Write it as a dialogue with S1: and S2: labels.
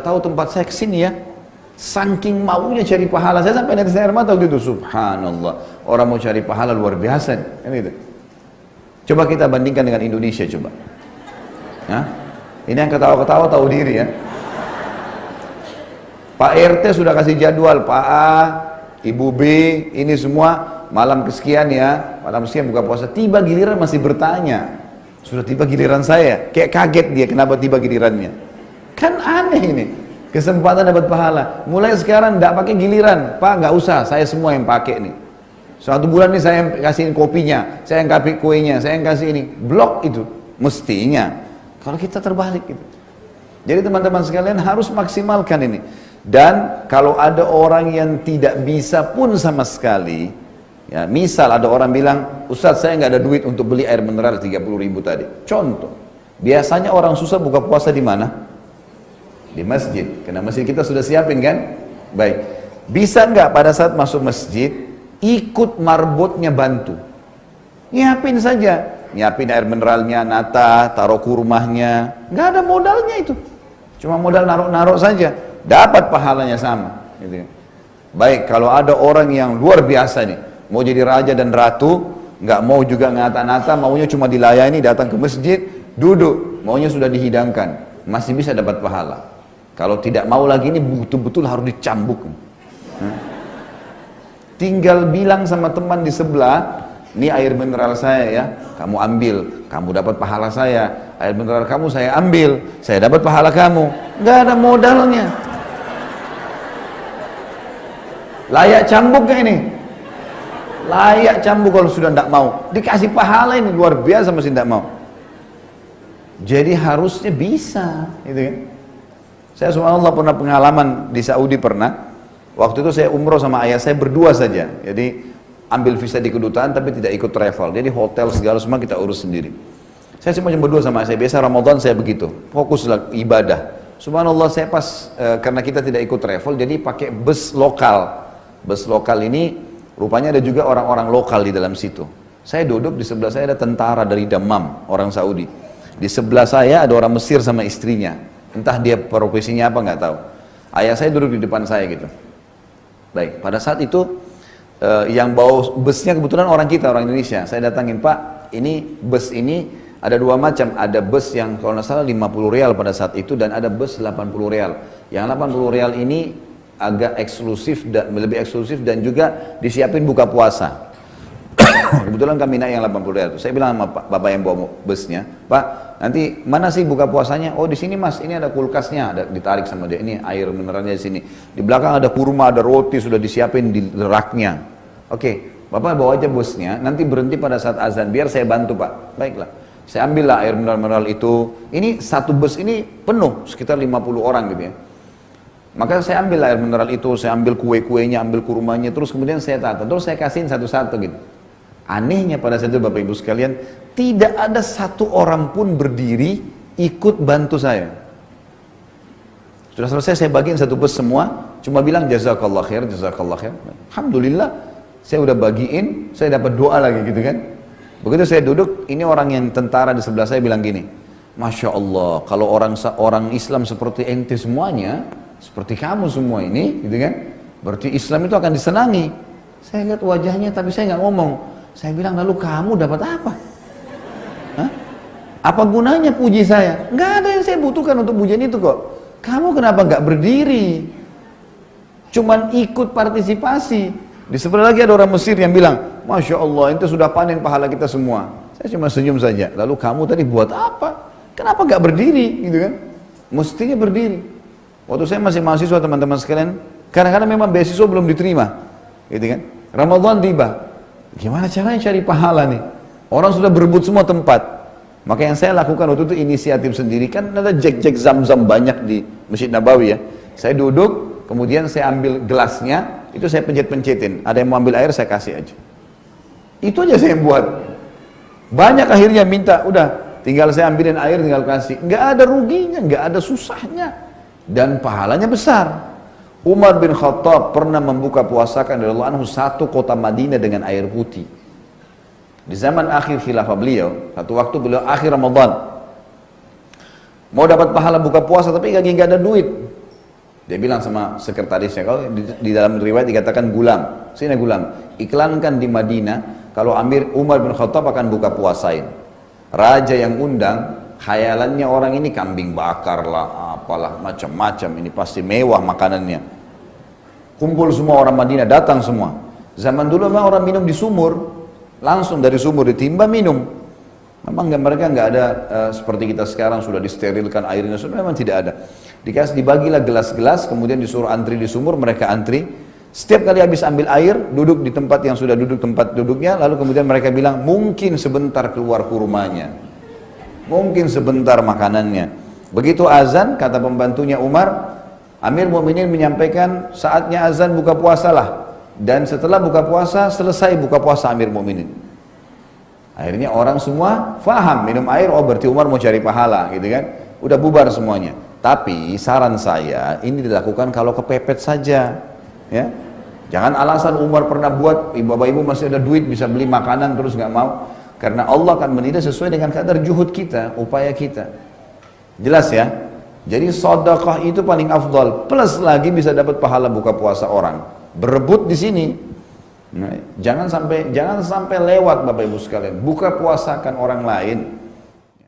S1: tahu tempat saya kesini ya, saking maunya cari pahala, saya sampai netes air mata gitu. Subhanallah, orang mau cari pahala luar biasa kan gitu. Coba kita bandingkan dengan Indonesia coba. Hah? Ini yang ketawa-ketawa tahu diri ya. Pak RT sudah kasih jadwal, Pak A, Ibu B, ini semua malam kesekian ya, malam kesekian buka puasa. Tiba giliran masih bertanya, sudah tiba giliran saya, kayak kaget dia kenapa tiba gilirannya. Kan aneh ini, kesempatan dapat pahala. Mulai sekarang tidak pakai giliran, Pak nggak usah, saya semua yang pakai nih. Suatu bulan ini saya yang kasihin kopinya, saya yang kasih kuenya, saya yang kasih ini. Blok itu, mestinya. Kalau kita terbalik gitu. Jadi teman-teman sekalian harus maksimalkan ini. Dan kalau ada orang yang tidak bisa pun sama sekali, ya misal ada orang bilang, Ustadz saya nggak ada duit untuk beli air mineral 30.000 tadi. Contoh, biasanya orang susah buka puasa di mana? Di masjid, karena masjid kita sudah siapin kan? Baik, bisa nggak pada saat masuk masjid, ikut marbotnya bantu? Nyiapin saja, nyiapin air mineralnya, nata, taruh kurmahnya, nggak ada modalnya itu. Cuma modal naruh-naruh saja, dapat pahalanya sama. Gitu. Baik, kalau ada orang yang luar biasa nih, mau jadi raja dan ratu, nggak mau juga ngata-nata, maunya cuma dilayani, datang ke masjid, duduk, maunya sudah dihidangkan, masih bisa dapat pahala. Kalau tidak mau lagi ini betul-betul harus dicambuk. Tinggal bilang sama teman di sebelah, ini air mineral saya ya, kamu ambil, kamu dapat pahala saya. Air mineral kamu saya ambil, saya dapat pahala kamu. Nggak ada modalnya. Layak cambuk gak ini? Layak cambuk kalau sudah tidak mau. Dikasih pahala ini luar biasa masih tidak mau. Jadi harusnya bisa, gitu kan? Saya subhanallah pernah pengalaman di Saudi pernah. Waktu itu saya umroh sama ayah saya berdua saja. Jadi ambil visa di kedutaan tapi tidak ikut travel. Jadi hotel segala semua kita urus sendiri. Saya cuma berdua sama saya. Biasa Ramadan saya begitu. Fokuslah ibadah. Subhanallah saya pas karena kita tidak ikut travel jadi pakai bus lokal. Bus lokal ini rupanya ada juga orang-orang lokal di dalam situ. Saya duduk di sebelah saya ada tentara dari Dammam, orang Saudi. Di sebelah saya ada orang Mesir sama istrinya. Entah dia profesinya apa nggak tahu. Ayah saya duduk di depan saya gitu. Baik, pada saat itu yang bawa busnya kebetulan orang kita, orang Indonesia. Saya datangin, Pak, ini bus ini ada dua macam. Ada bus yang kalau nggak salah 50 rial pada saat itu dan ada bus 80 rial. Yang 80 rial ini agak eksklusif dan lebih eksklusif dan juga disiapin buka puasa. Kebetulan kami naik yang 80 rial. Saya bilang sama bapak yang bawa busnya, Pak, nanti mana sih buka puasanya? Oh di sini mas, ini ada kulkasnya, ada ditarik sama dia. Ini air mineralnya di sini. Di belakang ada kurma, ada roti sudah disiapin di raknya. Oke, bapak bawa aja busnya. Nanti berhenti pada saat azan, biar saya bantu pak. Baiklah. Saya ambillah air mineral itu. Ini satu bus ini penuh, sekitar 50 orang gitu ya. Maka saya ambil air mineral itu, saya ambil kue-kuenya, ambil kurmanya, terus kemudian saya tata, terus saya kasihin satu-satu gitu. Anehnya pada saat itu Bapak Ibu sekalian, tidak ada satu orang pun berdiri ikut bantu saya. Sudah selesai saya bagiin satu bus semua, cuma bilang jazakallah khair, jazakallah khair. Alhamdulillah, saya udah bagiin, saya dapat doa lagi gitu kan. Begitu saya duduk, ini orang yang tentara di sebelah saya bilang gini, Masya Allah, kalau orang Islam seperti ente semuanya, seperti kamu semua ini, gitu kan, berarti Islam itu akan disenangi. Saya lihat wajahnya, tapi saya nggak ngomong. Saya bilang, lalu kamu dapat apa? Hah? Apa gunanya puji saya? Nggak ada yang saya butuhkan untuk pujian itu kok. Kamu kenapa nggak berdiri? Cuman ikut partisipasi. Di sebelah lagi ada orang Mesir yang bilang, Masya Allah, itu sudah panen pahala kita semua. Saya cuma senyum saja. Lalu kamu tadi buat apa? Kenapa nggak berdiri? Gitu kan? Mestinya berdiri. Waktu saya masih mahasiswa teman-teman sekalian, kadang-kadang memang beasiswa belum diterima. Gitu kan? Ramadan tiba. Gimana caranya cari pahala nih? Orang sudah berebut semua tempat. Maka yang saya lakukan waktu itu inisiatif sendiri. Kan ada jek-jek zam-zam banyak di Masjid Nabawi ya. Saya duduk, kemudian saya ambil gelasnya, itu saya pencet-pencetin. Ada yang mau ambil air, saya kasih aja. Itu aja saya buat. Banyak akhirnya minta, udah tinggal saya ambilin air, tinggal kasih. Nggak ada ruginya, nggak ada susahnya. Dan pahalanya besar. Umar bin Khattab pernah membuka puasakan dari Allah anhu satu kota Madinah dengan air putih. Di zaman akhir khilafah beliau, satu waktu beliau akhir Ramadan, mau dapat pahala buka puasa tapi lagi nggak ada duit. Dia bilang sama sekretarisnya, kalau di dalam riwayat dikatakan gulam, sini gulam, iklankan di Madinah kalau Amir Umar bin Khattab akan buka puasain. Raja yang undang, khayalannya orang ini kambing bakar lah, apalah macam-macam, ini pasti mewah makanannya. Kumpul semua orang Madinah, datang semua. Zaman dulu memang orang minum di sumur, langsung dari sumur ditimba minum. Memang mereka nggak ada seperti kita sekarang sudah disterilkan airnya, sudah memang tidak ada. Dibagilah gelas-gelas, kemudian disuruh antri di sumur, mereka antri. Setiap kali habis ambil air, duduk di tempat yang sudah duduk tempat duduknya, lalu kemudian mereka bilang, mungkin sebentar keluar kurmanya, mungkin sebentar makanannya. Begitu azan, kata pembantunya Umar, Amir Mu'minin menyampaikan saatnya azan buka puasa lah. Dan setelah buka puasa, selesai buka puasa Amir Mu'minin. Akhirnya orang semua faham minum air, oh berarti Umar mau cari pahala gitu kan. Udah bubar semuanya. Tapi saran saya ini dilakukan kalau kepepet saja, ya. Jangan alasan Umar pernah buat, bapak ibu masih ada duit bisa beli makanan terus nggak mau. Karena Allah akan menilai sesuai dengan kadar juhud kita, upaya kita. Jelas ya? Jadi sedekah itu paling afdal, plus lagi bisa dapat pahala buka puasa orang. Berebut di sini. Nah, jangan sampai lewat Bapak Ibu sekalian. Buka puasakan orang lain.